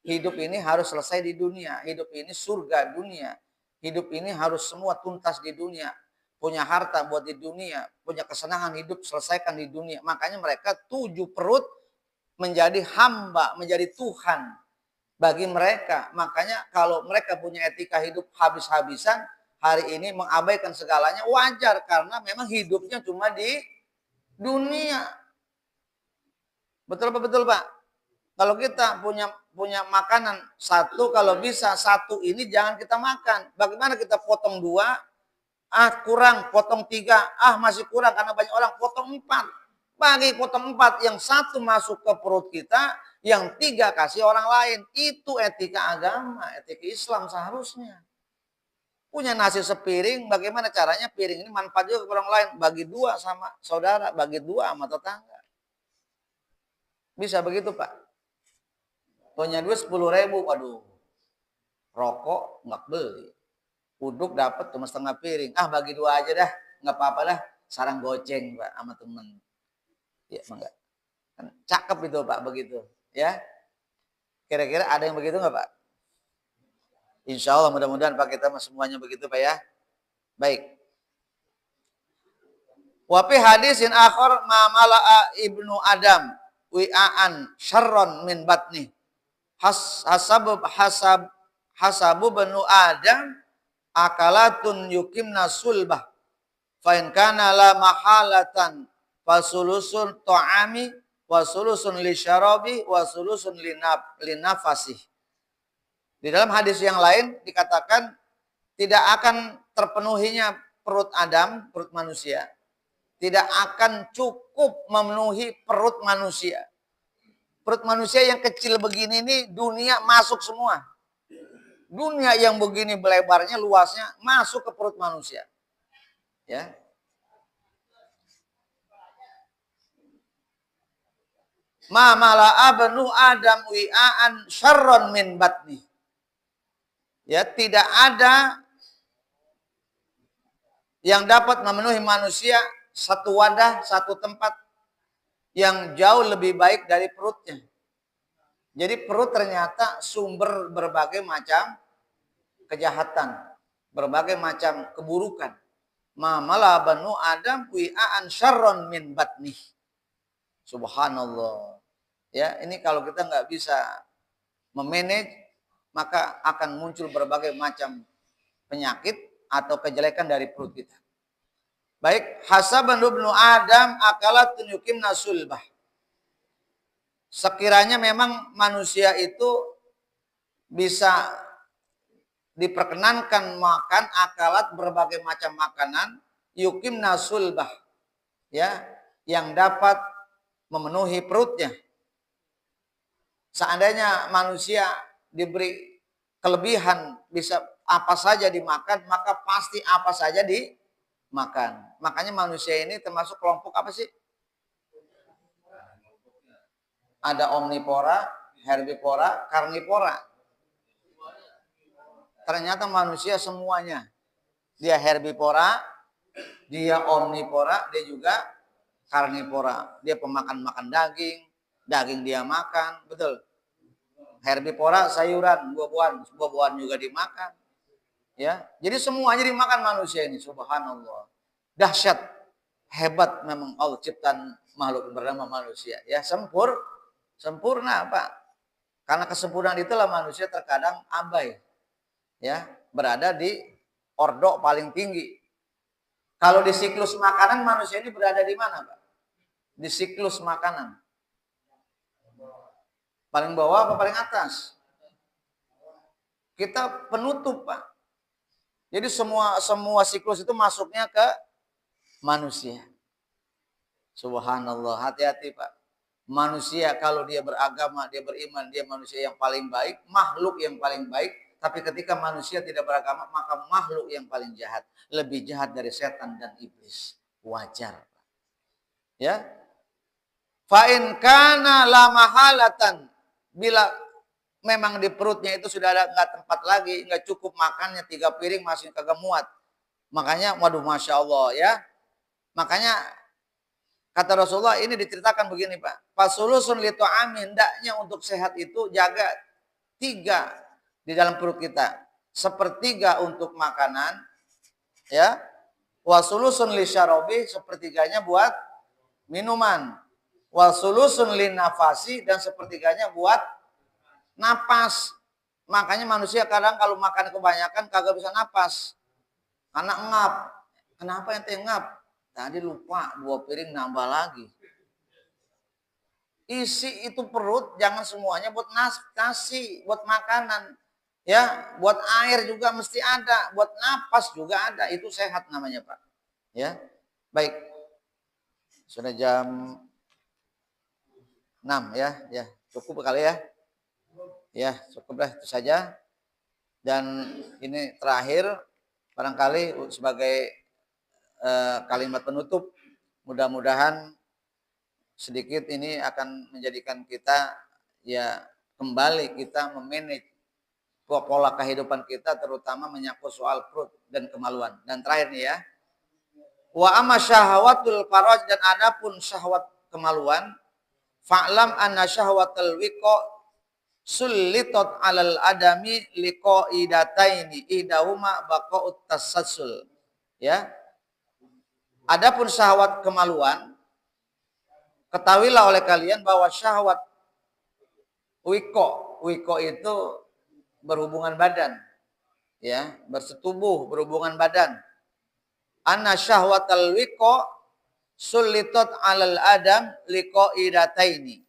Hidup ini harus selesai di dunia, hidup ini surga dunia. Hidup ini harus semua tuntas di dunia. Punya harta buat di dunia. Punya kesenangan hidup selesaikan di dunia. Makanya mereka 7 perut menjadi hamba, menjadi Tuhan bagi mereka. Makanya kalau mereka punya etika hidup habis-habisan, hari ini mengabaikan segalanya wajar. Karena memang hidupnya cuma di dunia. Betul apa betul Pak? Kalau kita punya makanan 1, kalau bisa 1 ini jangan kita makan. Bagaimana kita potong 2, kurang, potong 3, masih kurang karena banyak orang, potong 4. Bagi potong 4, yang 1 masuk ke perut kita, yang 3 kasih orang lain. Itu etika agama, etika Islam seharusnya. Punya nasi sepiring, bagaimana caranya piring ini manfaat juga ke orang lain. Bagi 2 sama saudara, bagi 2 sama tetangga. Bisa begitu Pak? Punya duit 10.000, waduh, rokok nggak beli, uduk dapat cuma setengah piring, bagi 2 aja dah, nggak apa-apa dah, sarang goceng Pak sama temen, ya enggak, kan cakep itu Pak begitu, ya, kira-kira ada yang begitu nggak Pak? Insya Allah mudah-mudahan Pak kita semuanya begitu Pak ya, baik. Wafi hadisin akhir ma mala'a ibnu Adam wi'aan syarron min batni. Hasabu banu Adam akalatun yukimna sulbah fa in kana la mahalatan fasulusun ta'ami wasulusun lisyarabi wasulusun linafasih. Di dalam hadis yang lain dikatakan tidak akan terpenuhinya perut Adam, perut manusia, tidak akan cukup memenuhi perut manusia. Perut manusia yang kecil begini nih dunia masuk semua. Dunia yang begini belebarnya, luasnya masuk ke perut manusia. Ya. Ma mala'a banu Adam wi'aan syarron min batni. Ya, tidak ada yang dapat memenuhi manusia satu wadah, satu tempat yang jauh lebih baik dari perutnya. Jadi perut ternyata sumber berbagai macam kejahatan, berbagai macam keburukan. Mala banu Adam wi'aan syarron min batnih. Subhanallah. Ya, ini kalau kita nggak bisa memanage, maka akan muncul berbagai macam penyakit atau kejelekan dari perut kita. Baik, hasaban ibnu Adam akalatun yukimna sulbah. Sekiranya memang manusia itu bisa diperkenankan makan akalat berbagai macam makanan, yukimna sulbah, ya, yang dapat memenuhi perutnya. Seandainya manusia diberi kelebihan bisa apa saja dimakan, maka pasti apa saja dimakan. Makanya manusia ini termasuk kelompok apa sih? Ada omnivora, herbivora, karnivora. Ternyata manusia semuanya. Dia herbivora, dia omnivora, dia juga karnivora. Dia pemakan-makan daging, daging dia makan, betul. Herbivora sayuran, buah-buahan juga dimakan. Ya, jadi semuanya dimakan manusia ini, subhanallah. Dahsyat, hebat memang Allah ciptaan makhluk bernama manusia. Ya, sempurna, Pak. Karena kesempurnaan itulah manusia terkadang abai. Ya, berada di ordo paling tinggi. Kalau di siklus makanan manusia ini berada di mana, Pak? Di siklus makanan. Paling bawah apa paling atas? Kita penutup, Pak. Jadi semua siklus itu masuknya ke manusia. Subhanallah, hati-hati, Pak. Manusia kalau dia beragama, dia beriman, dia manusia yang paling baik, makhluk yang paling baik. Tapi ketika manusia tidak beragama, maka makhluk yang paling jahat. Lebih jahat dari setan dan iblis. Wajar. Ya. Fa'in kana la mahalatan. Bila memang di perutnya itu sudah ada nggak tempat lagi, nggak cukup makannya 3 piring masih kagak muat. Makanya, waduh, masya Allah ya. Makanya kata Rasulullah ini diceritakan begini, Pak. Fasulusun li tu'ami, hendaknya untuk sehat itu jaga 3 di dalam perut kita. 1/3 untuk makanan, ya. Wasulusun li syarabi, 1/3-nya buat minuman. Wasulusun li nafasi, dan 1/3-nya buat napas. Makanya manusia kadang kalau makan kebanyakan kagak bisa napas. Karena ngap. Kenapa ente ngap? Tadi lupa 2 piring nambah lagi. Isi itu perut, jangan semuanya buat nasi, buat makanan. Ya, buat air juga mesti ada, buat napas juga ada. Itu sehat namanya, Pak. Ya. Baik. Sudah jam 6 ya. Ya, cukup kali ya. Ya, cukuplah itu saja. Dan ini terakhir barangkali sebagai kalimat penutup, mudah-mudahan sedikit ini akan menjadikan kita ya kembali kita memanage pola kehidupan kita, terutama menyangkut soal perut dan kemaluan. Dan terakhir nih ya, wa amma syahwatul faraj, dan adapun syahwat kemaluan, fa'lam anna syahwatul wiqa sullitat 'alal adami liqaidataini idahuma baqa'ut tasassul. Ya. Adapun syahwat kemaluan, ketahuilah oleh kalian bahwa syahwat wiko itu berhubungan badan, ya, bersetubuh, berhubungan badan. Anna syahwatal wiko sullitat 'alal adam liqaidataini.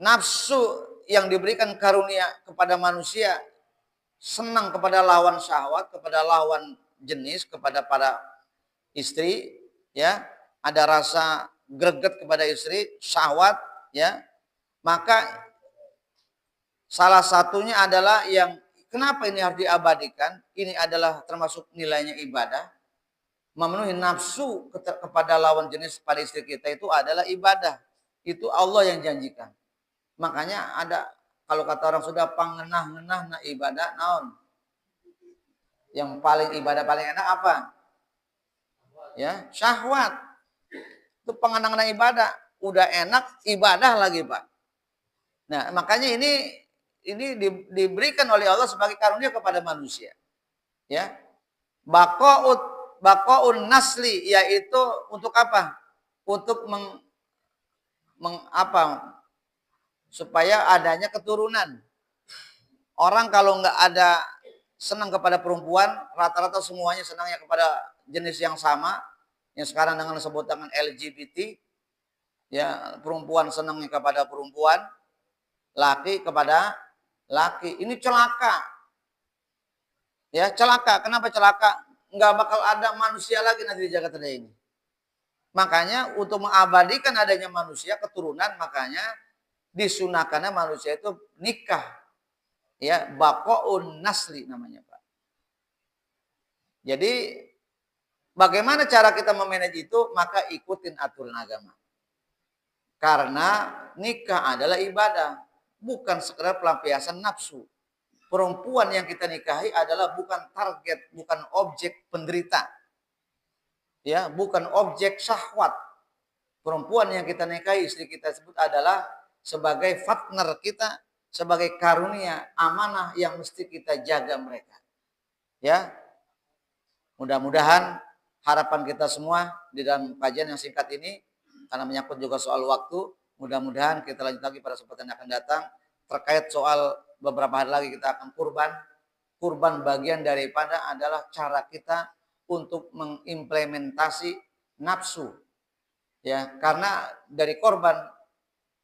Nafsu yang diberikan karunia kepada manusia senang kepada lawan syahwat, kepada lawan jenis, kepada para istri, ya, ada rasa greget kepada istri, syahwat, ya. Maka salah satunya adalah yang kenapa ini harus diabadikan? Ini adalah termasuk nilainya ibadah. Memenuhi nafsu kepada lawan jenis pada istri kita itu adalah ibadah. Itu Allah yang janjikan. Makanya ada, kalau kata orang sudah pangenah-ngenah na ibadah naon. Yang paling ibadah paling enak apa? Ya, syahwat. Itu pengenang-ngenah ibadah. Udah enak ibadah lagi, Pak. Nah, makanya ini diberikan oleh Allah sebagai karunia kepada manusia. Ya. Baqaun nasli, yaitu untuk apa? Untuk supaya adanya keturunan. Orang kalau nggak ada senang kepada perempuan, rata-rata semuanya senangnya kepada jenis yang sama, yang sekarang dengan disebut dengan LGBT, ya, perempuan senangnya kepada perempuan, laki kepada laki. Ini celaka. Ya, celaka. Kenapa celaka? Nggak bakal ada manusia lagi nanti di jagat raya ini. Makanya untuk mengabadikan adanya manusia keturunan, makanya disunahkannya manusia itu nikah. Ya, baqaun nasli namanya, Pak. Jadi bagaimana cara kita memanage itu? Maka ikutin aturan agama. Karena nikah adalah ibadah, bukan sekedar pelampiasan nafsu. Perempuan yang kita nikahi adalah bukan target, bukan objek penderita. Ya, bukan objek syahwat. Perempuan yang kita nikahi, istri kita sebut adalah sebagai partner kita, sebagai karunia, amanah yang mesti kita jaga mereka. Ya, mudah-mudahan harapan kita semua di dalam kajian yang singkat ini, karena menyangkut juga soal waktu, mudah-mudahan kita lanjut lagi pada kesempatan yang akan datang terkait soal beberapa hari lagi kita akan kurban. Kurban bagian daripada adalah cara kita untuk mengimplementasi nafsu. Ya, karena dari korban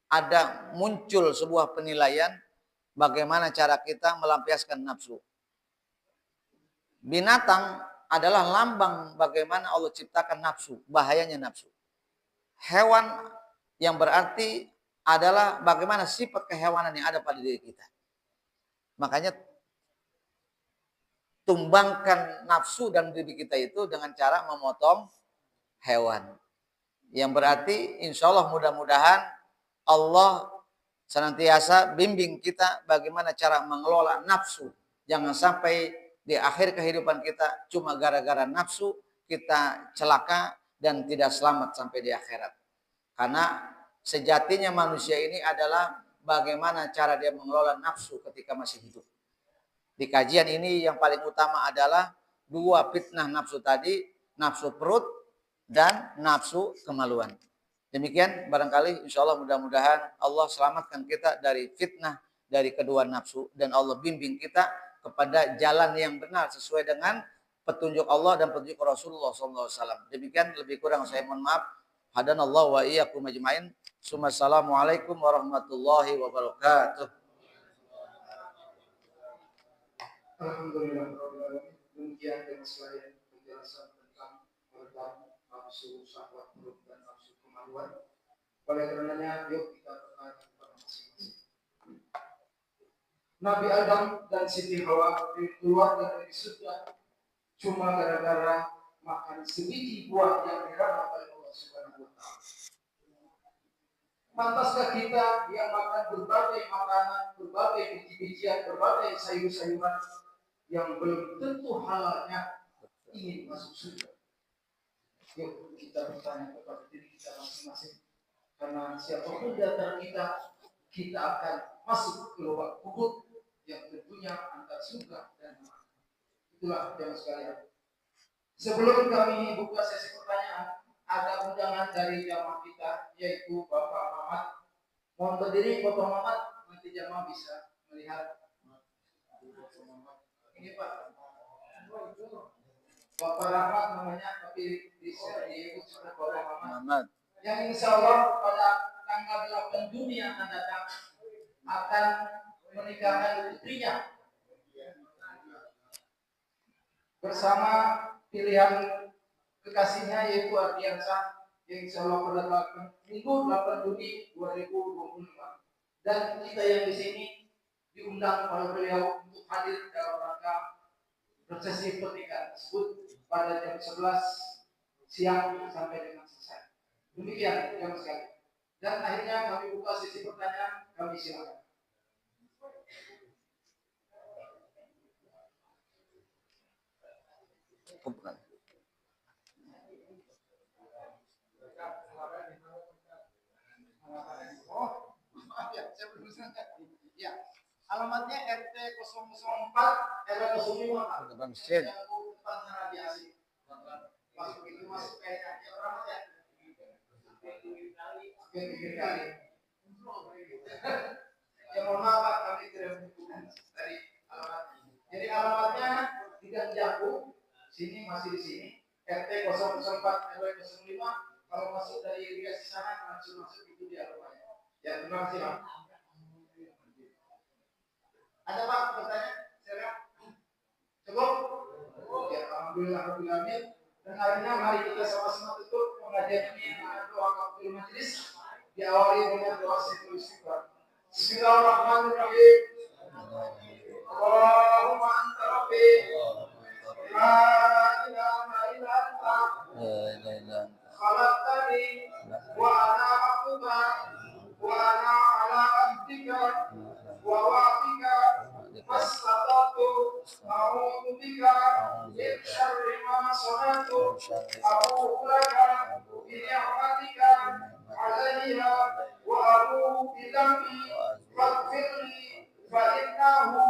ada muncul sebuah penilaian bagaimana cara kita melampiaskan nafsu. Binatang adalah lambang bagaimana Allah ciptakan nafsu, bahayanya nafsu. Hewan yang berarti adalah bagaimana sifat kehewanan yang ada pada diri kita. Makanya tumbangkan nafsu dan diri kita itu dengan cara memotong hewan. Yang berarti insya Allah mudah-mudahan Allah senantiasa bimbing kita bagaimana cara mengelola nafsu. Jangan sampai di akhir kehidupan kita cuma gara-gara nafsu kita celaka dan tidak selamat sampai di akhirat. Karena sejatinya manusia ini adalah bagaimana cara dia mengelola nafsu ketika masih hidup. Di kajian ini yang paling utama adalah dua fitnah nafsu tadi, nafsu perut dan nafsu kemaluan. Demikian barangkali insya Allah mudah-mudahan Allah selamatkan kita dari fitnah dari kedua nafsu dan Allah bimbing kita kepada jalan yang benar sesuai dengan petunjuk Allah dan petunjuk Rasulullah SAW. Demikian lebih kurang saya mohon maaf. Hadanallahu wa iyyakum ajmain. Assalamualaikum warahmatullahi wabarakatuh. Alhamdulillah, demikian dengan sekalian penjelasan tentang korban nafsu syahwat perut dan nafsu kemaluan. Oleh karenanya, yuk kita bertanya kepada masing-masing. Nabi Adam dan Siti Hawa keluar dari surga cuma gara-gara makan sebiji buah yang dilarang oleh Allah Subhanahu wa Ta'ala. Pantaskah kita yang makan berbagai makanan, berbagai biji-bijian, berbagai sayur-sayuran yang belum tentu halalnya ingin masuk surga? Yuk kita bertanya kepada diri kita masing-masing. Karena siapapun di antara kita, kita akan masuk ke lubang kubur yang tentunya antara surga dan neraka. Itulah jamaah sekalian. Sebelum kami buka sesi pertanyaan, ada undangan dari jamaah kita, yaitu Bapak Mamat. Mohon berdiri Bapak Mamat, nanti jamaah bisa melihat. Ini Pak, Bapak Rahmat namanya, tapi bisa diikut sebagai Bapak Mamat. Yang insya Allah pada tanggal 8 Juni yang akan datang akan menikahkan putrinya bersama pilihan kekasihnya yaitu Ardiansyah yang insya Allah pada Minggu 8 Juni 2025. Dan kita yang di sini diundang oleh beliau untuk hadir dalam rangka prosesi pernikahan tersebut pada jam 11 siang sampai dengan selesai. Demikian jam sekali. Dan akhirnya kami buka sesi pertanyaan, kami silakan. Oh, maaf ya, saya belum sengaja. Ya, alamatnya RT 004 RW 05. Bang Sin. Masuk itu masuk kayaknya orang ya. Ya mohon maaf Pak, kami tidak menghubungkan dari alamat. Jadi alamatnya di Gang Jago, sini masih di sini. RT 004 RW 05. Kalau masuk dari irigasi sana langsung masuk itu di alamatnya. Ya terima kasih Pak. Ada Pak bertanya? Silakan. Cukup? Ya alhamdulillah. Dan akhirnya mari kita sama-sama tutup. pengajian ini dengan doa kafaratul majelis diawali dengan doa sirrul istighfar. Bismillahirrahmanirrahim. Allahumma anta rabbi la ilaha illa anta khalaqtani wa ana abduka wa ana ala ahdika wa wa'dika mastata'tu a'udzu bika min syarri ma sana'tu a'udzu laka bi ni'matika 'alayya wa a'udzu bi dhanbi faghfirli fa innahu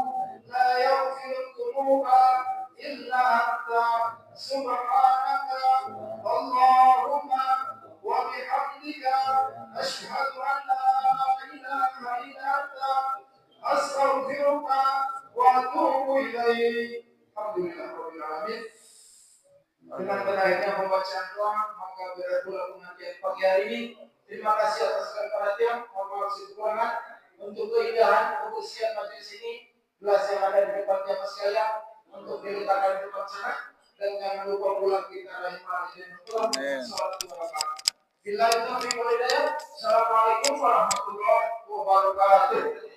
la yaghfiru dhunuba illa anta subhanaka Allahumma wa bihamdika asyhadu an la ilaha illa anta astaghfiruka wa atubu ilaik. Alhamdulillahirabbil alamin. Dengan berakhirnya pembacaan doa, maka berakhirlah pengajian pagi hari ini. Terima kasih atas segala perhatian. Mohon maaf kekurangan. Untuk keindahan, kebersihan majelis ini, gelas yang ada di depan kita sekalian, untuk diletakkan di depan sana, dan jangan lupa pula kita rahimahillah. Bila itu Assalamualaikum warahmatullahi wabarakatuh.